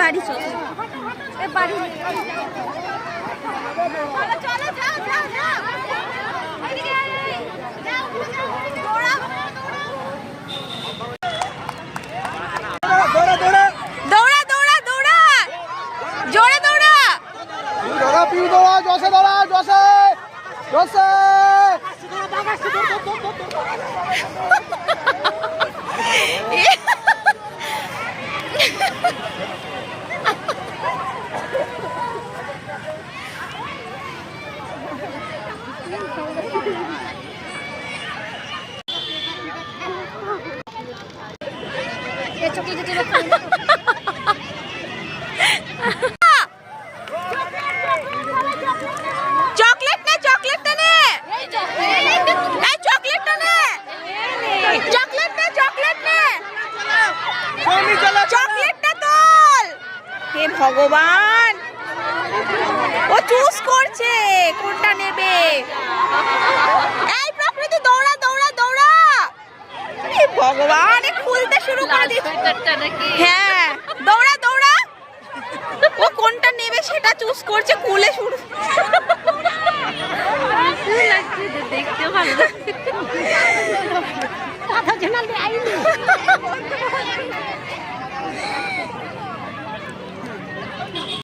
বাড়ি চলো, বাড়ি ভগবান, ও চুজ করছে কোনটা নেবে। এই প্রকৃতি দৌড়া দৌড়া দৌড়া, ভগবান খুলতে শুরু করে দিচ্ছে। হ্যাঁ দৌড়া দৌড়া, ও কোনটা নেবে সেটা চুজ করছে, খুলে শুরু। দেখতে ভালো